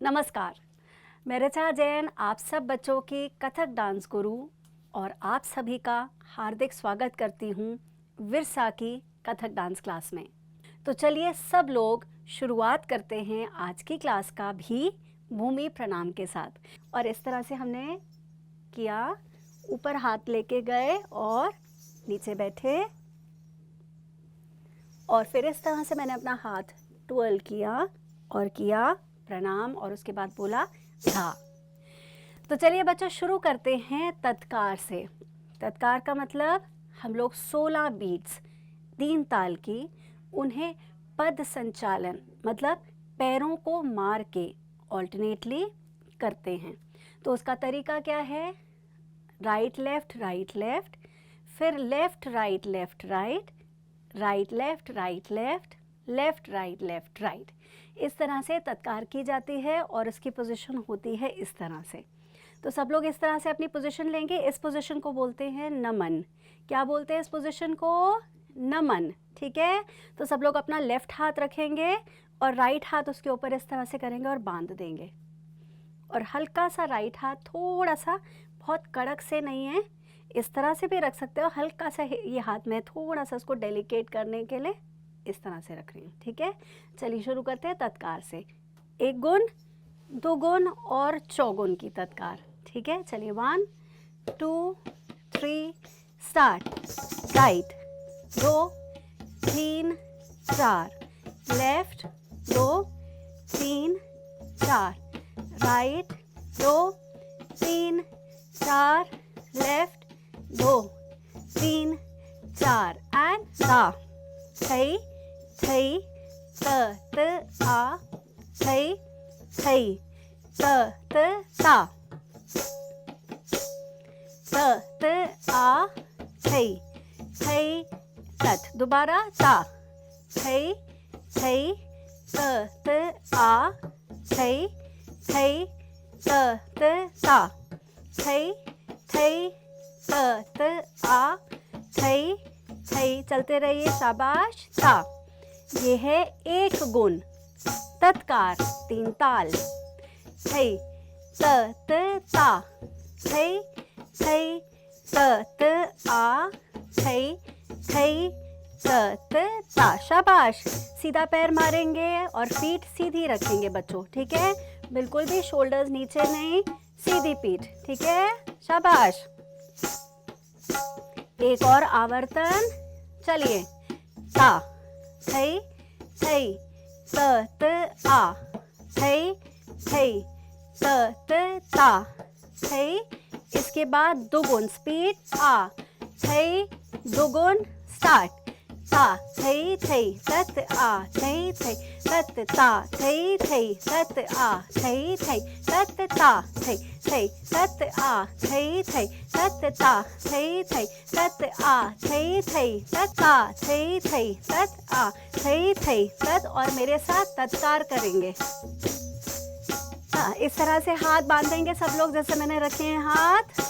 नमस्कार, मैं ऋचा जैन आप सब बच्चों की कथक डांस गुरु और आप सभी का हार्दिक स्वागत करती हूँ विरसा की कथक डांस क्लास में। तो चलिए सब लोग शुरुआत करते हैं आज की क्लास का भी भूमि प्रणाम के साथ। और इस तरह से हमने किया, ऊपर हाथ लेके गए और नीचे बैठे और फिर इस तरह से मैंने अपना हाथ ट्विर्ल किया और किया प्रणाम और उसके बाद बोला धा। तो चलिए बच्चों शुरू करते हैं तत्कार से। तत्कार का मतलब हम लोग 16 बीट्स 3 ताल की, उन्हें पद संचालन मतलब पैरों को मार के ऑल्टरनेटली करते हैं। तो उसका तरीका क्या है? राइट लेफ्ट, फिर left right, right left, left right. इस तरह से तत्कार की जाती है और उसकी पोजीशन होती है इस तरह से। तो सब लोग इस तरह से अपनी पोजीशन लेंगे। इस पोजीशन को बोलते हैं नमन। क्या बोलते हैं इस पोजीशन को? नमन। ठीक है, तो सब लोग अपना लेफ्ट हाथ रखेंगे और राइट हाथ उसके ऊपर इस तरह से करेंगे और बांध देंगे। और हल्का सा राइट हाथ, थोड़ा सा, बहुत कड़क से नहीं है, इस तरह से भी रख सकते हो। हल्का सा ये हाथ में थोड़ा सा उसको डेलिकेट करने के लिए इस तरह से रख रही हूँ। ठीक है, चलिए शुरू करते हैं तत्कार से। 1 गुण, 2 गुण और चौगुन की तत्कार। ठीक है, चलिए 1 2 3 start. Right 2 3 4, left 2 3 4, right 2 3 4, left 2 3 4 and दा। थई थई त त आ, थई थई त त ता, त त आ, थई थई तत। दोबारा ता, थई थई त त आ, थई थई त त ता, थई थई त त आ, थई थई। चलते रहिए, शाबाश। ता, ये है 1 गुण। तत्कार 3 ताल। थई त त ता, थई थई त त आ, थई थई त त ता। शाबाश। सीधा पैर मारेंगे और पीठ सीधी रखेंगे बच्चों। ठीक है, बिल्कुल भी शोल्डर्स नीचे नहीं, सीधी पीठ। ठीक है, शाबाश। एक और आवर्तन। चलिए, ता थई थई त त आ, थई थई त त ता, थई। इसके बाद 2 गुण स्पीड। आ, थई 2 गुण स्टार्ट। ता थई थई तत आ, थई थई तत ता, थई थई तत आ, थई थई तत ता, थई थई तत आ, थई थई तत ता, थई थई तत आ, थई थई तत ता, थई थई तत आ, थई थई तत। और मेरे साथ तत्कार करेंगे। इस तरह से हाथ बांधेंगे सब लोग जैसे मैंने रखे हैं हाथ।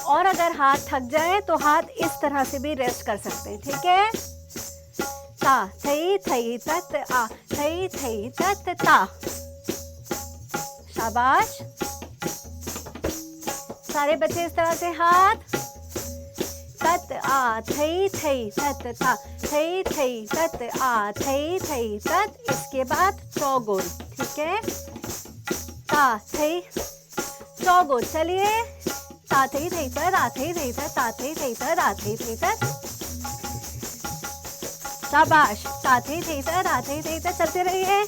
और अगर हाथ थक जाए तो हाथ इस तरह से भी रेस्ट कर सकते हैं। ठीक है, ता थई थई तत आ, थई थई तत ता। शाबाश। सारे बच्चे इस तरह से हाथ। तत आ, थई थई तत ता, थई थई तत आ, थई थई तत। इसके बाद चौगुन। ठीक है, ता थई चौगुन। चलिए, ता थई थई तत आ, थई थई तत, ता थई थई तत आ, थई थई तत। शाबाश। ता थई थई तत आ, थई थई तत। चलते रहिए।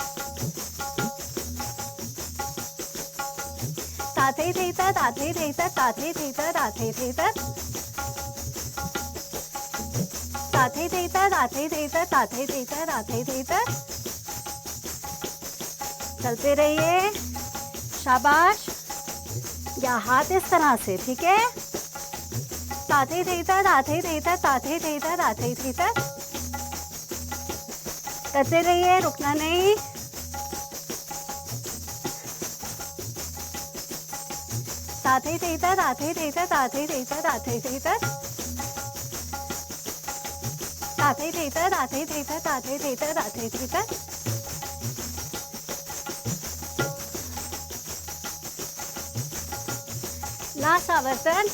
ता थई थई तत आ, थई थई तत, ता थई थई तत आ, थई थई तत। ता थई थई तत आ, थई थई तत, ता थई थई तत आ, थई थई तत। चलते रहिए। शाबाश। या हाथ इस तरह से। ठीक है, ता थई थई तत आ, थई थई तत, ता थई थई तत आ, थई थई तत। करते रहिए, रुकना नहीं। ता थई थई तत आ, थई थई तत, ता थई थई तत आ, थई थई तत। ता थई थई तत आ, थई थई तत, ता थई थई तत आ, थई थई तत। लास्ट आवर्तन,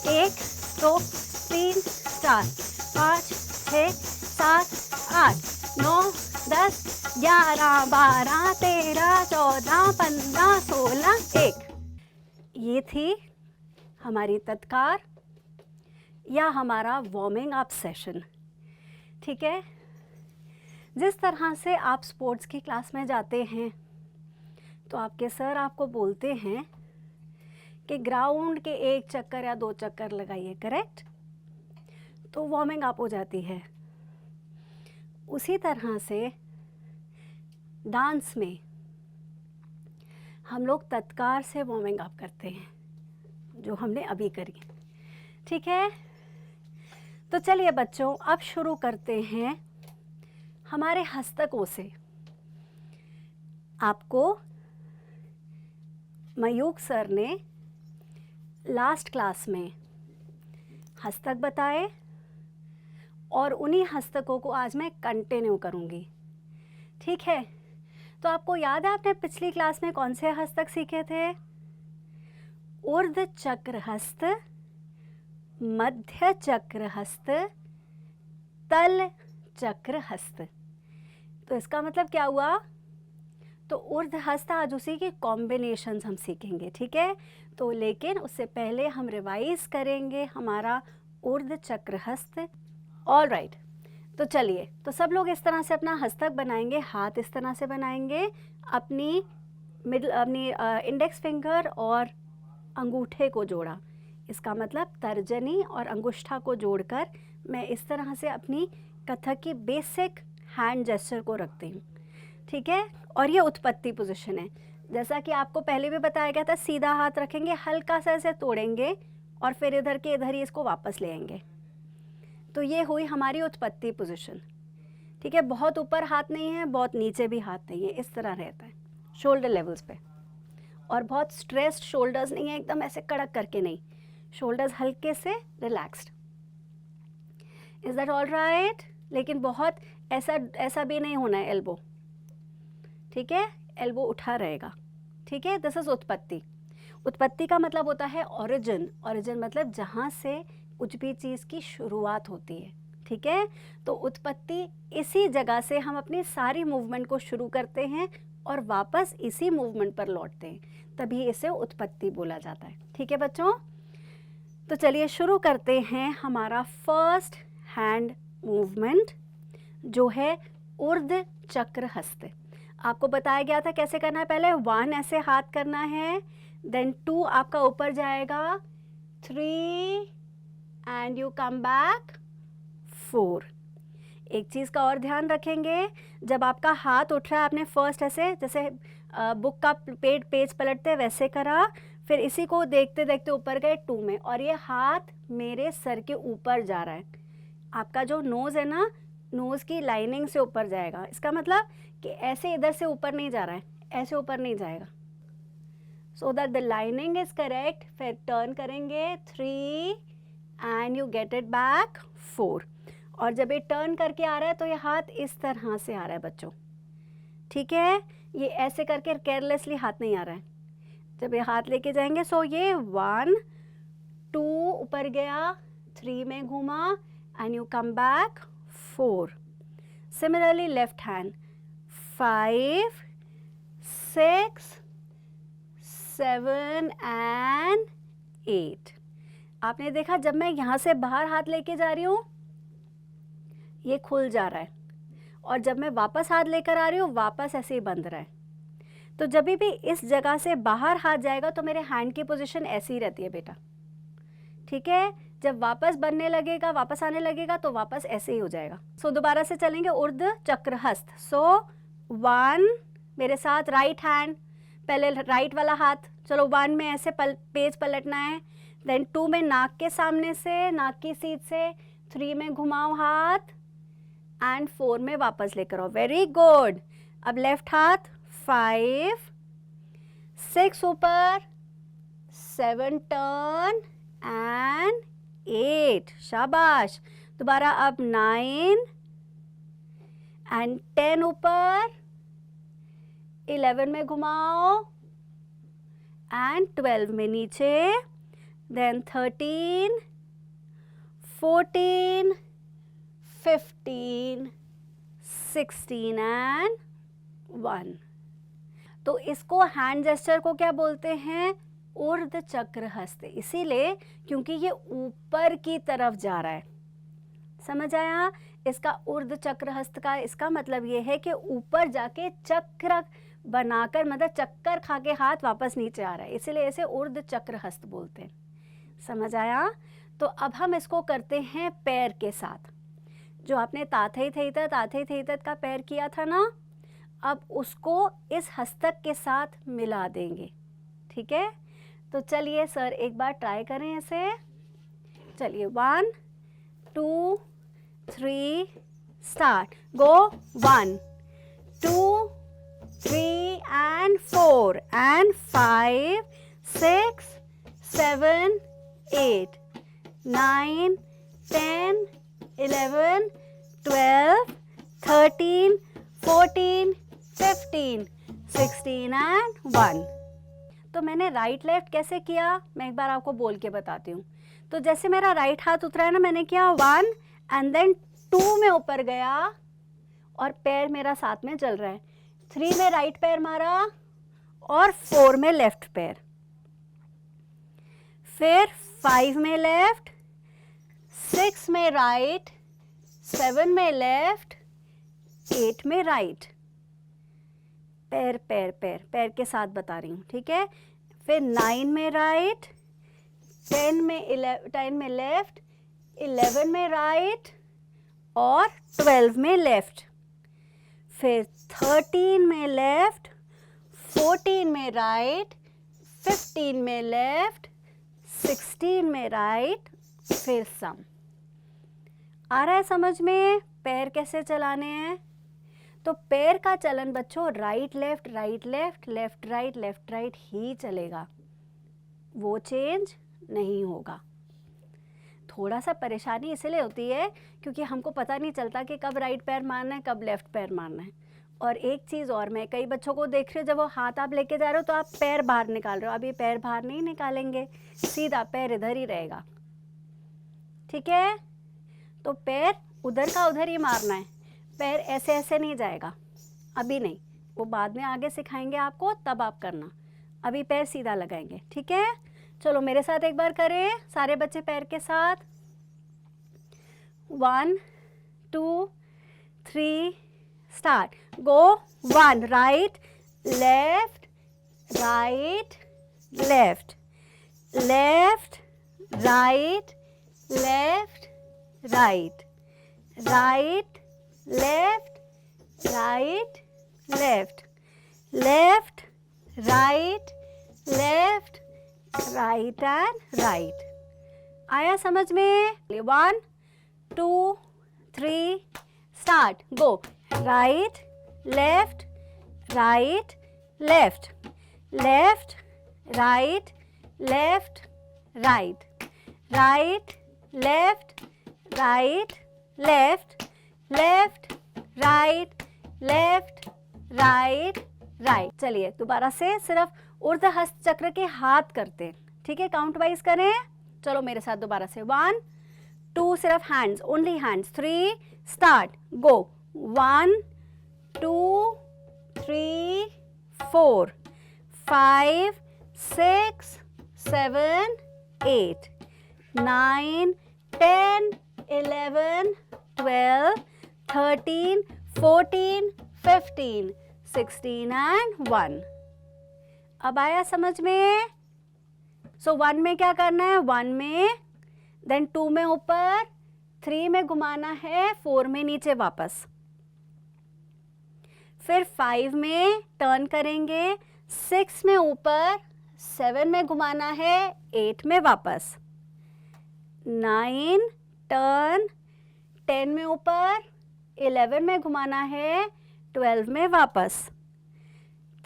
1 2 3 4 5 6 7 8 9 10 11 12 13 14 15 16 1। ये थी हमारी तत्कार या हमारा वार्मिंग अप सेशन। ठीक है, जिस तरह से आप स्पोर्ट्स की क्लास में जाते हैं तो आपके सर आपको बोलते हैं कि ग्राउंड के 1 चक्कर या 2 चक्कर लगाइए, करेक्ट, तो वार्मिंग अप हो जाती है। उसी तरह से डांस में हम लोग तत्कार से वार्मिंग अप करते हैं, जो हमने अभी करी। ठीक है, तो चलिए बच्चों, अब शुरू करते हैं हमारे हस्तकों से। आपको मयूख सर ने लास्ट क्लास में हस्तक बताए और उन्हीं हस्तकों को आज मैं कंटिन्यू करूँगी। ठीक है, तो आपको याद है आपने पिछली क्लास में कौन से हस्तक सीखे थे? ऊर्ध्व चक्र हस्त, मध्य चक्र हस्त, तल चक्र हस्त। तो इसका मतलब क्या हुआ? तो ऊर्ध्व हस्त आज उसी की कॉम्बिनेशंस हम सीखेंगे। ठीक है, तो लेकिन उससे पहले हम रिवाइज करेंगे हमारा ऊर्ध्व चक्र हस्त। ऑल राइट, तो चलिए, तो सब लोग इस तरह से अपना हस्तक बनाएंगे, हाथ इस तरह से बनाएंगे, अपनी इंडेक्स फिंगर और अंगूठे को जोड़ा। इसका मतलब तर्जनी और अंगुष्ठा को जोड़कर मैं इस तरह से अपनी कथक की बेसिक हैंड जेस्चर को रखती हूँ। ठीक है, और ये उत्पत्ति पोजीशन है। जैसा कि आपको पहले भी बताया गया था, सीधा हाथ रखेंगे, हल्का सा ऐसे तोड़ेंगे और फिर इधर के इधर ही इसको वापस ले आएंगे। तो ये हुई हमारी उत्पत्ति पोजीशन। ठीक है, बहुत ऊपर हाथ नहीं है, बहुत नीचे भी हाथ नहीं है, इस तरह रहता है शोल्डर लेवल्स पे। और बहुत स्ट्रेस्ड शोल्डर्स नहीं है, एकदम ऐसे कड़क करके नहीं, शोल्डर्स हल्के से relaxed. Is that all right? लेकिन बहुत ऐसा भी नहीं होना है एल्बो। ठीक है, एल्बो उठा रहेगा। ठीक है, दिस इज उत्पत्ति। उत्पत्ति का मतलब होता है ओरिजिन। ओरिजिन मतलब जहाँ से कुछ भी चीज़ की शुरुआत होती है। ठीक है, तो उत्पत्ति, इसी जगह से हम अपनी सारी मूवमेंट को शुरू करते हैं और वापस इसी मूवमेंट पर लौटते हैं, तभी इसे उत्पत्ति बोला जाता है। ठीक है बच्चों, तो चलिए शुरू करते हैं हमारा फर्स्ट हैंड मूवमेंट, जो है ऊर्ध्व चक्र हस्त। आपको बताया गया था कैसे करना है। पहले 1 ऐसे हाथ करना है, देन 2 आपका ऊपर जाएगा, 3 एंड यू कम बैक, 4। एक चीज़ का और ध्यान रखेंगे, जब आपका हाथ उठ रहा है, आपने फर्स्ट ऐसे जैसे बुक का पेज पलटते वैसे करा, फिर इसी को देखते देखते ऊपर गए 2 में, और ये हाथ मेरे सर के ऊपर जा रहा है। आपका जो नोज़ है ना, नोज़ की लाइनिंग से ऊपर जाएगा। इसका मतलब कि ऐसे इधर से ऊपर नहीं जा रहा है, ऐसे ऊपर नहीं जाएगा। So that the lining is correct. फिर टर्न करेंगे 3 and you get it back, 4। और जब ये टर्न करके आ रहा है तो ये हाथ इस तरह से आ रहा है बच्चों। ठीक है, ये ऐसे करके केयरलेसली हाथ नहीं आ रहा है। जब ये हाथ लेके जाएंगे, सो ये 1 2 ऊपर गया, 3 में घूमा and you come back, 4। Similarly left hand, 5 6 7 and 8। आपने देखा, जब मैं यहाँ से बाहर हाथ लेके जा रही हूँ ये खुल जा रहा है, और जब मैं वापस हाथ लेकर आ रही हूँ वापस ऐसे ही बंद रहा है। तो जब भी इस जगह से बाहर हाथ जाएगा तो मेरे हैंड की पोजीशन ऐसी ही रहती है बेटा। ठीक है, जब वापस बनने लगेगा, वापस आने लगेगा तो वापस ऐसे ही हो जाएगा। सो दोबारा से चलेंगे ऊर्ध्व चक्र हस्त। सो 1 मेरे साथ, राइट हैंड, पहले राइट वाला हाथ, चलो 1 में ऐसे पेज पलटना है, देन 2 में नाक के सामने से, नाक की सीध से, 3 में घुमाओ हाथ एंड 4 में वापस लेकर आओ। Very good. अब लेफ्ट हाथ, 5 6 ऊपर, 7 टर्न एंड 8, शाबाश। दोबारा अब 9 एंड 10 ऊपर, 11 में घुमाओ एंड 12 में नीचे, देन 13, 14, 15, 16 एंड 1। तो इसको हैंड जेस्चर को क्या बोलते हैं? ऊर्ध्व चक्र हस्त, इसीलिए क्योंकि ये ऊपर की तरफ जा रहा है। समझ आया? इसका ऊर्ध्व चक्र हस्त का इसका मतलब ये है कि ऊपर जाके चक्र बनाकर, मतलब चक्कर खा के हाथ वापस नीचे आ रहा है, इसीलिए इसे ऊर्ध्व चक्र हस्त बोलते हैं। समझ आया? तो अब हम इसको करते हैं पैर के साथ। जो आपने ताथई थैतत का पैर किया था ना, अब उसको इस हस्तक के साथ मिला देंगे। ठीक है? तो चलिए सर एक बार ट्राई करें इसे। चलिए 1 2 3 start. Go 1 2 3 and 4 and 5 6 7 8 9 10 11 12 13 14 15 16 and 1। तो मैंने राइट लेफ्ट कैसे किया, मैं एक बार आपको बोल के बताती हूँ। तो जैसे मेरा राइट हाथ उतरा है ना, मैंने किया 1 एंड देन 2 में ऊपर गया और पैर मेरा साथ में चल रहा है। 3 में राइट पैर मारा और 4 में लेफ्ट पैर, फिर 5 में लेफ्ट, 6 में राइट, 7 में लेफ्ट, 8 में राइट। पैर पैर पैर पैर के साथ बता रही हूँ, ठीक है? फिर 9 में राइट, 10 में लेफ्ट, 11 में राइट और 12 में लेफ्ट, फिर 13 में लेफ्ट, 14 में राइट, 15 में लेफ्ट, 16 में राइट, फिर सम। आ रहा है समझ में पैर कैसे चलाने हैं? तो पैर का चलन बच्चों राइट लेफ्ट लेफ्ट राइट ही चलेगा, वो चेंज नहीं होगा। थोड़ा सा परेशानी इसलिए होती है क्योंकि हमको पता नहीं चलता कि कब राइट पैर मारना है, कब लेफ्ट पैर मारना है। और एक चीज़ और, मैं कई बच्चों को देख रही हूँ, जब वो हाथ आप लेके जा रहे हो तो आप पैर बाहर निकाल रहे हो। अब ये पैर बाहर नहीं निकालेंगे, सीधा पैर इधर ही रहेगा। ठीक है? तो पैर उधर का उधर ही मारना है, पैर ऐसे ऐसे नहीं जाएगा। अभी नहीं, वो बाद में आगे सिखाएंगे आपको, तब आप करना। अभी पैर सीधा लगाएंगे। ठीक है? चलो मेरे साथ एक बार करें सारे बच्चे पैर के साथ। 1 2 3 start. Go 1 right left right left left right left right right left right left left right left right and right. आया समझ में? 1 2 3 start. Go right left right left left right left right right left right left left right left right right. चलिए दोबारा से सिर्फ ऊर्ध्व हस्त चक्र के हाथ करते हैं। ठीक है? काउंट वाइज करें। चलो मेरे साथ दोबारा से 1 2 सिर्फ hands, only hands. 3 start. Go 1 2 3 4 5 6 7 8 9 10 11 12 13 14 15 16 and 1। अब आया समझ में? सो 1 में क्या करना है? 1 में, देन 2 में ऊपर, 3 में घुमाना है, 4 में नीचे वापस, फिर 5 में टर्न करेंगे, 6 में ऊपर, 7 में घुमाना है, 8 में वापस, 9 टर्न, 10 में ऊपर, 11 में घुमाना है, 12 में वापस,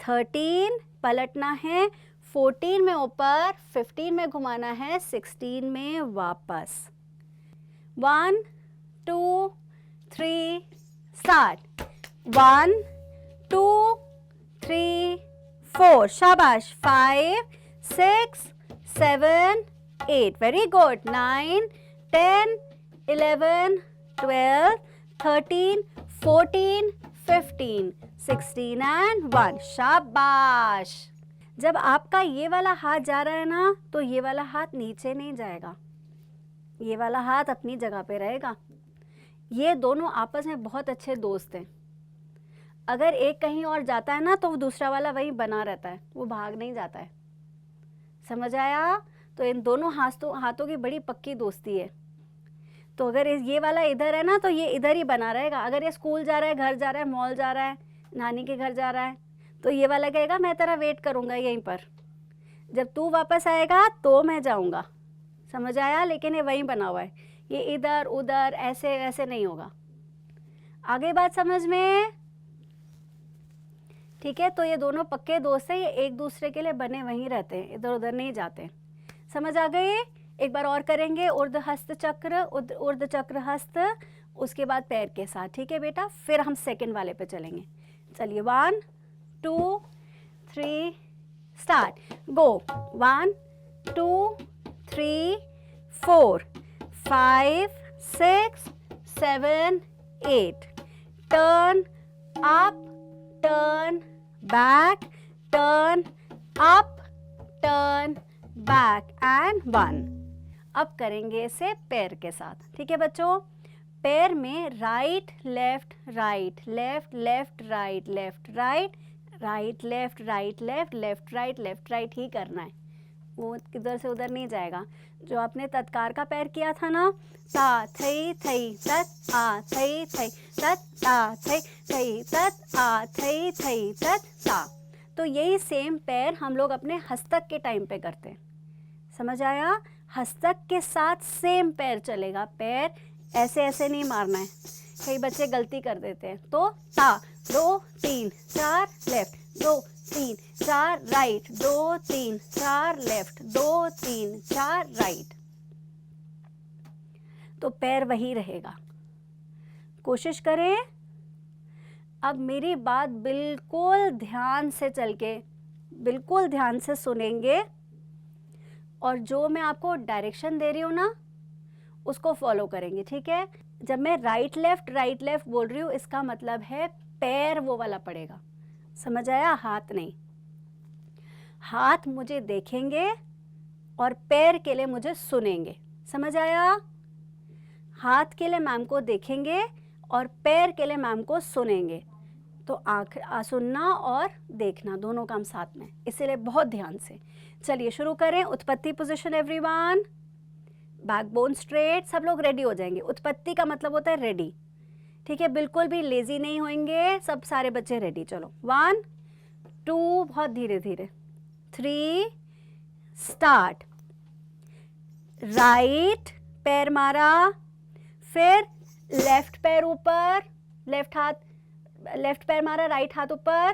13 पलटना है, 14 में ऊपर, 15 में घुमाना है, 16 में वापस। 1 2 3 स्टार्ट। 1 2 3 4 शाबाश। 5 6, 7, 8. Very good. 9, 10, 11, 12, 13, 14, 15, 16 and 1. शाबाश. जब आपका ये वाला हाथ जा रहा है ना, तो ये वाला हाथ नीचे नहीं जाएगा, ये वाला हाथ अपनी जगह पे रहेगा। ये दोनों आपस में बहुत अच्छे दोस्त हैं। अगर एक कहीं और जाता है ना, तो दूसरा वाला वहीं बना रहता है, वो भाग नहीं जाता है। समझ आया? तो इन दोनों हाथों की बड़ी पक्की दोस्ती है। तो अगर ये वाला इधर है ना, तो ये इधर ही बना रहेगा। अगर ये स्कूल जा रहा है, घर जा रहा है, मॉल जा रहा है, नानी के घर जा रहा है, तो ये वाला कहेगा मैं तेरा वेट करूँगा यहीं पर, जब तू वापस आएगा तो मैं जाऊँगा। समझ आया? लेकिन ये वहीं बना हुआ है, ये इधर उधर ऐसे ऐसे नहीं होगा। आगे बात समझ में? ठीक है। तो ये दोनों पक्के दोस्त हैं, ये एक दूसरे के लिए बने वहीं रहते हैं, इधर उधर नहीं जाते। समझ आ गई? एक बार और करेंगे। ऊर्ध्व हस्त चक्र, ऊर्ध्व चक्र हस्त, उसके बाद पैर के साथ। ठीक है बेटा? फिर हम सेकंड वाले पे चलेंगे। चलिए 1, 2, 3 start. Go. 1, 2, 3, 4, 5, 6, 7, 8. Turn up, turn back, turn up, turn back and 1. अब करेंगे इसे पैर के साथ। ठीक है बच्चों? पैर में right left right, left left right, left right, right left, right left, left right, left right ही करना है, वो इधर से उधर नहीं जाएगा। जो आपने तत्कार का पैर किया था ना, ता थई थई तत आ थई थई तत आ थई थई तत आ थई थई तत ता। तो यही सेम पैर हम लोग अपने हस्तक के टाइम पे करते हैं। समझ आया? हस्तक के साथ सेम पैर चलेगा। पैर ऐसे ऐसे नहीं मारना है, कई बच्चे गलती कर देते हैं। तो ता 2 3 4 लेफ्ट, 2 3 4 राइट, 2 3 4 लेफ्ट, 2 3 4 राइट। तो पैर वही रहेगा। कोशिश करें। अब मेरी बात बिल्कुल ध्यान से चल के, बिल्कुल ध्यान से सुनेंगे, और जो मैं आपको डायरेक्शन दे रही हूँ ना, उसको फॉलो करेंगे। ठीक है? जब मैं राइट लेफ्ट बोल रही हूँ, इसका मतलब है पैर वो वाला पड़ेगा। समझ आया? हाथ नहीं। हाथ मुझे देखेंगे और पैर के लिए मुझे सुनेंगे। समझ आया? हाथ के लिए मैम को देखेंगे और पैर के लिए मैम को सुनेंगे। तो आँख सुनना और देखना दोनों काम साथ में, इसीलिए बहुत ध्यान से। चलिए शुरू करें। उत्पत्ति पोजीशन एवरीवन, बैकबोन स्ट्रेट, सब लोग रेडी हो जाएंगे। उत्पत्ति का मतलब होता है रेडी। ठीक है? बिल्कुल भी लेजी नहीं होंगे, सब सारे बच्चे रेडी। चलो 1, 2, बहुत धीरे धीरे, 3 स्टार्ट। राइट पैर मारा, फिर लेफ्ट पैर ऊपर, लेफ्ट पैर मारा, राइट हाथ ऊपर,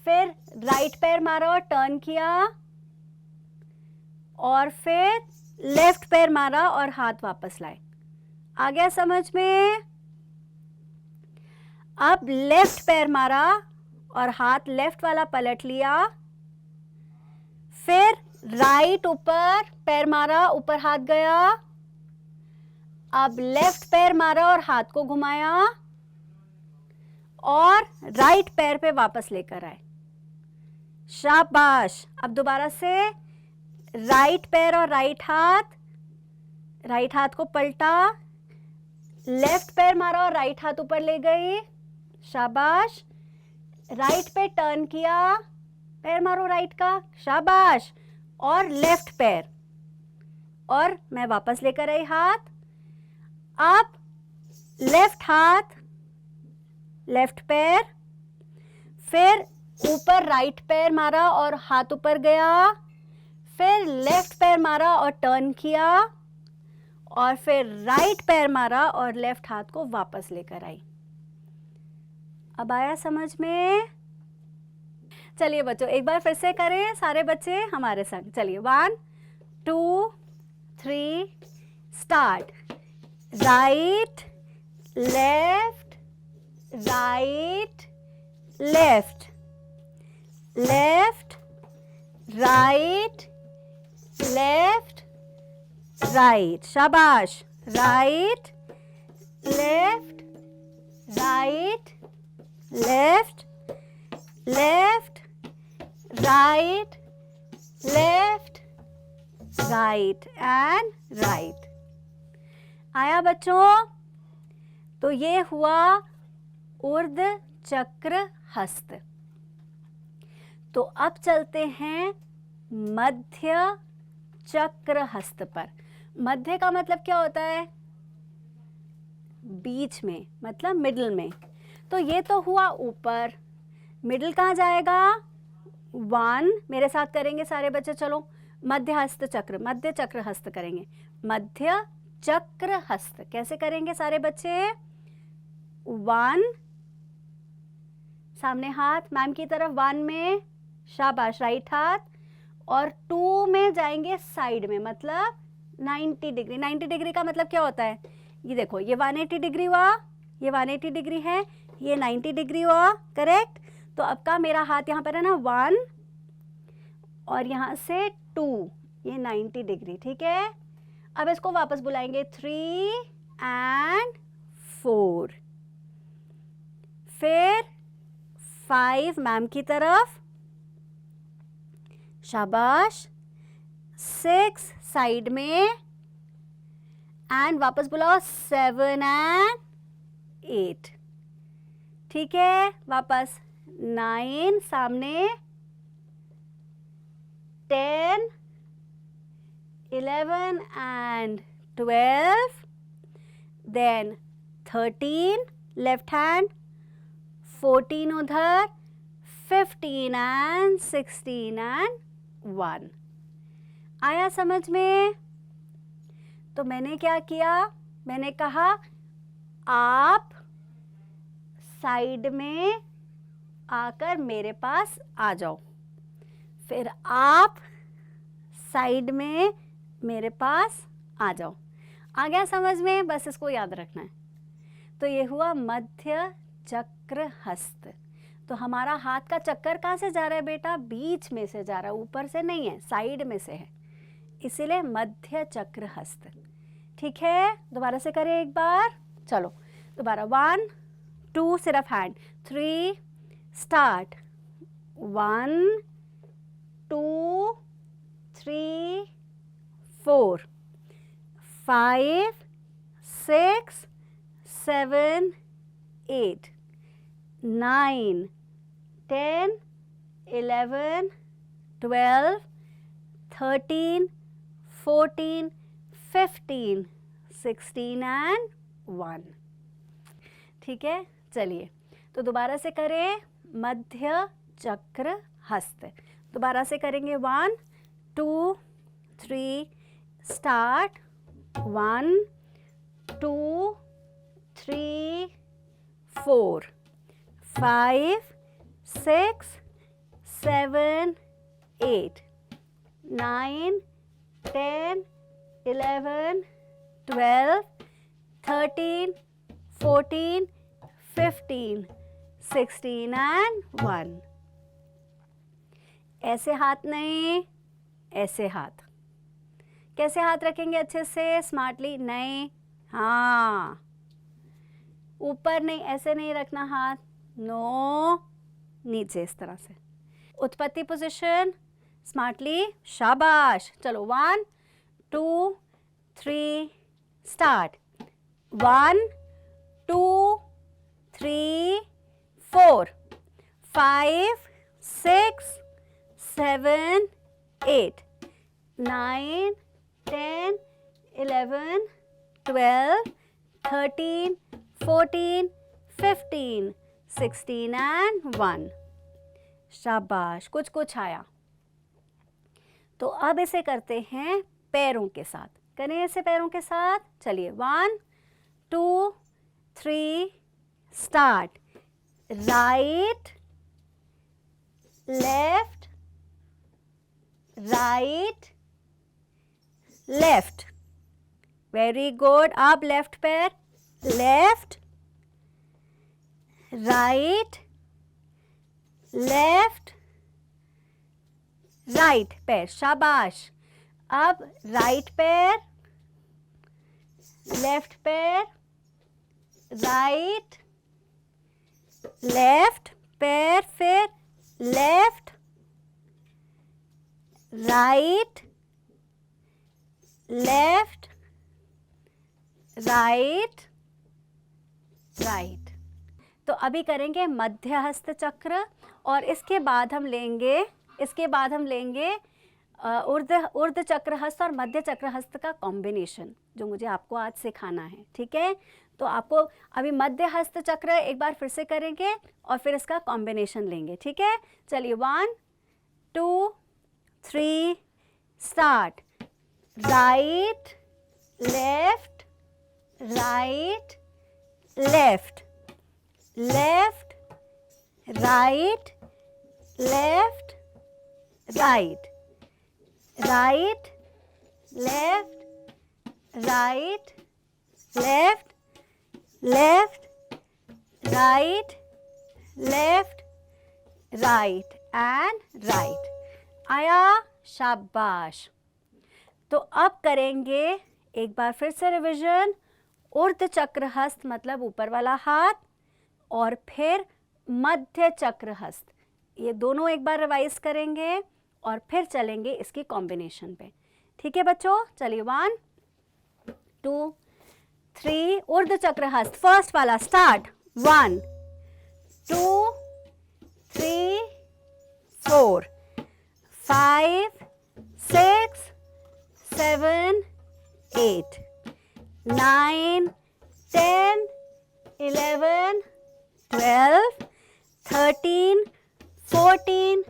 फिर राइट पैर मारा और टर्न किया, और फिर लेफ्ट पैर मारा और हाथ वापस लाए। आ गया समझ में? अब लेफ्ट पैर मारा और हाथ लेफ्ट वाला पलट लिया, फिर राइट ऊपर पैर मारा, ऊपर हाथ गया, अब लेफ्ट पैर मारा और हाथ को घुमाया और राइट पैर पे वापस लेकर आए। शाबाश। अब दोबारा से राइट पैर और राइट हाथ को पलटा, लेफ्ट पैर मारा और राइट हाथ ऊपर ले गई। शाबाश। राइट पे टर्न किया, पैर मारो राइट का, शाबाश, और लेफ्ट पैर, और मैं वापस लेकर आई हाथ। अब लेफ्ट हाथ, लेफ्ट पैर, फिर ऊपर राइट पैर मारा और हाथ ऊपर गया, फिर लेफ्ट पैर मारा और टर्न किया, और फिर राइट पैर मारा और लेफ्ट हाथ को वापस लेकर आई। अब आया समझ में? चलिए बच्चों एक बार फिर से करें सारे बच्चे हमारे संग। चलिए 1, 2, 3 start. Right left, right left, left right, left, right, शाबाश, right, left, right, left, left, right, left, right and right. आया बच्चों? तो ये हुआ ऊर्ध्व चक्र हस्त। तो अब चलते हैं मध्य चक्र हस्त पर। मध्य का मतलब क्या होता है? बीच में, मतलब मिडिल में। तो ये तो हुआ ऊपर, मिडिल कहाँ जाएगा? 1, मेरे साथ करेंगे सारे बच्चे, चलो। मध्य हस्त चक्र, मध्य चक्र हस्त करेंगे। मध्य चक्र हस्त कैसे करेंगे सारे बच्चे? 1, सामने हाथ मैम की तरफ, 1 में, शाबाश, राइट हाथ, और 2 में जाएंगे साइड में, मतलब 90 डिग्री। 90 डिग्री का मतलब क्या होता है? ये देखो, ये 180 डिग्री हुआ, ये 180 डिग्री है, ये 90 डिग्री हुआ, करेक्ट। तो अब का मेरा हाथ यहाँ पर है ना 1, और यहाँ से 2, ये 90 डिग्री, ठीक है। अब इसको वापस बुलाएंगे 3 एंड 4, फिर 5 मैम की तरफ, शाबाश, 6 साइड में, एंड वापस बुलाओ 7 एंड 8, ठीक है। वापस 9 सामने, 10, 11 and 12, then 13 left hand, 14 उधर, 15 and 16 and 1। आया समझ में? तो मैंने क्या किया? मैंने कहा आप साइड में आकर मेरे पास आ जाओ, फिर आप साइड में मेरे पास आ जाओ। आ गया समझ में? बस इसको याद रखना है। तो ये हुआ मध्य चक्र हस्त। तो हमारा हाथ का चक्कर कहाँ से जा रहा है बेटा? बीच में से जा रहा है, ऊपर से नहीं है, साइड में से है, इसीलिए मध्य चक्र हस्त, ठीक है। दोबारा से करें एक बार, चलो दोबारा। 1, 2 सिर्फ हैंड, 3 स्टार्ट, 1, 2, 3, 4, 5, 6, 7, 8, 9, 10, 11, 12, 13, 14, 15, 16 and 1, ठीक है। चलिए तो दोबारा से करें मध्य चक्र हस्त। दोबारा से करेंगे 1, 2, 3 स्टार्ट, 1, 2, 3, 4, 5, 6, 7, 8, 9, 10, 11, 12, 13, 14, 15, 16 and 1। ऐसे हाथ नहीं, ऐसे हाथ। कैसे हाथ रखेंगे अच्छे से, स्मार्टली? नहीं, हाँ, ऊपर नहीं, ऐसे नहीं रखना हाथ, नो, नीचे इस तरह से। उत्पत्ति पोजीशन, स्मार्टली, शाबाश। चलो 1, 2, 3 स्टार्ट, 1, 2, 3, 4, 5, 6, 7, 8, 9, 10, 11, 12, 13, 14, 15, 16 and 1। शाबाश, कुछ कुछ आया। तो अब इसे करते हैं पैरों के साथ। करें ऐसे पैरों के साथ, चलिए 1, 2, 3 start, right, left, right, left, very good. अब लेफ्ट पैर, लेफ्ट, राइट, लेफ्ट, राइट पैर, शाबाश। अब राइट पैर, लेफ्ट पैर, राइट, लेफ्ट पैर, फिर left, right, left, right, right. तो अभी करेंगे मध्य हस्त चक्र और इसके बाद हम लेंगे ऊर्ध्व चक्र हस्त और मध्य चक्र हस्त का कॉम्बिनेशन, जो मुझे आपको आज सिखाना है। ठीक है, तो आपको अभी मध्य हस्त चक्र एक बार फिर से करेंगे और फिर इसका कॉम्बिनेशन लेंगे। ठीक है, चलिए 1 2 3 start. Right, left, right, left, left, right, left, right, right, left, right, left, left, right, left, right and right. आया, शाबाश। तो अब करेंगे एक बार फिर से रिवीजन। ऊर्ध्व चक्र हस्त मतलब ऊपर वाला हाथ, और फिर मध्य चक्र हस्त, ये दोनों एक बार रिवाइज करेंगे और फिर चलेंगे इसकी कॉम्बिनेशन पे। ठीक है बच्चों, चलिए 1 2 3 ऊर्ध्व चक्र हस्त फर्स्ट वाला स्टार्ट। 1 2 3 4 5 6 7 8 9 10 11 12 13 14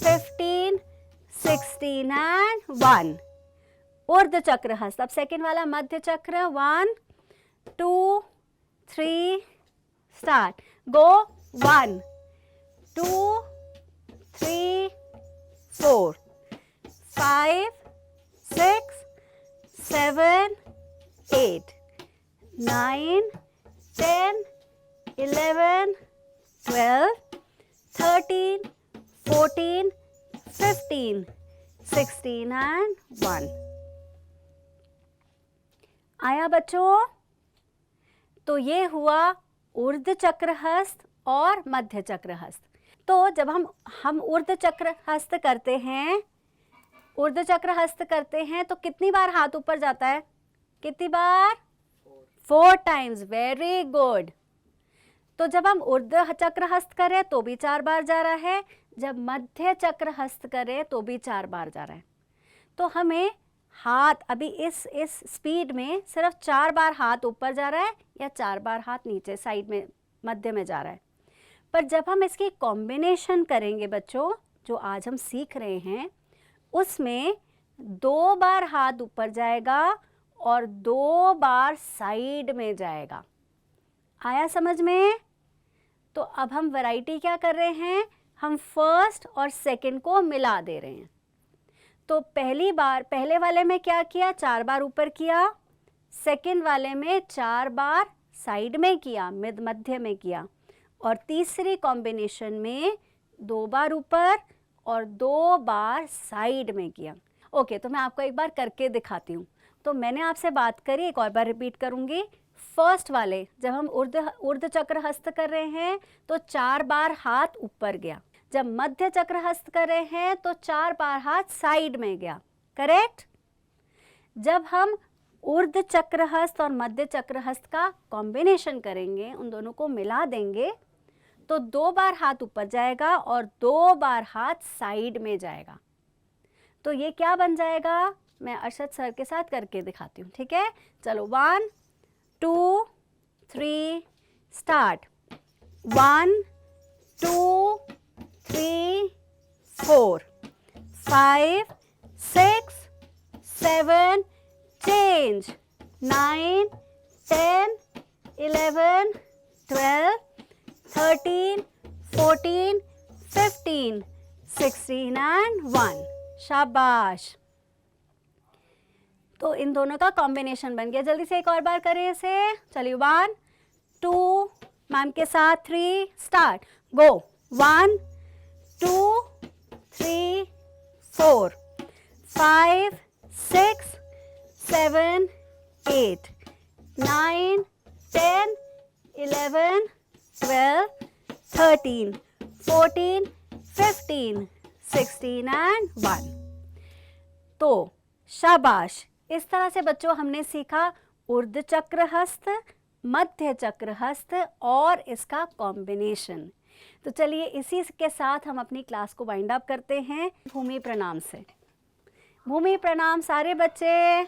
15 16 and 1 ऊर्ध्व चक्र हस्त। अब सेकेंड वाला मध्य चक्र 1 2 3 स्टार्ट। Go 1 2 3 4 5 6 7 8 9 10 11 12 13 14 15 16 and 1। आया बच्चों? तो ये हुआ ऊर्ध्व चक्र हस्त और मध्य चक्र हस्त। तो जब हम ऊर्ध्व चक्र हस्त करते हैं, तो कितनी बार हाथ ऊपर जाता है? कितनी बार? 4 टाइम्स। Very good. तो जब हम ऊर्ध्व चक्र हस्त करें तो भी 4 बार जा रहा है, जब मध्य चक्र हस्त करें तो भी 4 बार जा रहा है। तो हमें हाथ अभी इस स्पीड में सिर्फ 4 बार हाथ ऊपर जा रहा है या 4 बार हाथ नीचे साइड में मध्य में जा रहा है। पर जब हम इसकी कॉम्बिनेशन करेंगे बच्चों, जो आज हम सीख रहे हैं, उसमें 2 बार हाथ ऊपर जाएगा और 2 बार साइड में जाएगा। आया समझ में? तो अब हम वैरायटी क्या कर रहे हैं? हम फर्स्ट और सेकंड को मिला दे रहे हैं। तो पहले वाले में क्या किया? 4 बार ऊपर किया। सेकंड वाले में 4 बार साइड में किया, मध्य में किया। और तीसरी कॉम्बिनेशन में 2 बार ऊपर और 2 बार साइड में किया। ओके, तो मैं आपको एक बार करके दिखाती हूँ। तो मैंने आपसे बात करी, एक और बार रिपीट करूँगी। फर्स्ट वाले जब हम ऊर्ध्व चक्र हस्त कर रहे हैं तो 4 बार हाथ ऊपर गया। जब मध्य चक्र हस्त कर रहे हैं तो 4 बार हाथ साइड में गया। करेक्ट? जब हम ऊर्ध्व चक्र हस्त और मध्य चक्र हस्त का कॉम्बिनेशन करेंगे, उन दोनों को मिला देंगे, तो 2 बार हाथ ऊपर जाएगा और 2 बार हाथ साइड में जाएगा। तो ये क्या बन जाएगा? मैं अरशद सर के साथ करके दिखाती हूँ। ठीक है, चलो 1 2 3 स्टार्ट। 1 2 3 4 5 6 7 change 9 10 11 12 13 14 15 16 and 1। शाबाश। तो इन दोनों का कॉम्बिनेशन बन गया। जल्दी से एक और बार करें इसे। चलिए 1 2 मैम के साथ 3 स्टार्ट। Go 1 2 3 4 5 6 7 8 9 10 11 12 13 14 15 16 and 1। तो शाबाश, इस तरह से बच्चों हमने सीखा ऊर्ध्व चक्र हस्त, मध्य चक्र हस्त और इसका कॉम्बिनेशन। तो चलिए इसी के साथ हम अपनी क्लास को वाइंड अप करते हैं भूमि प्रणाम से। भूमि प्रणाम सारे बच्चे।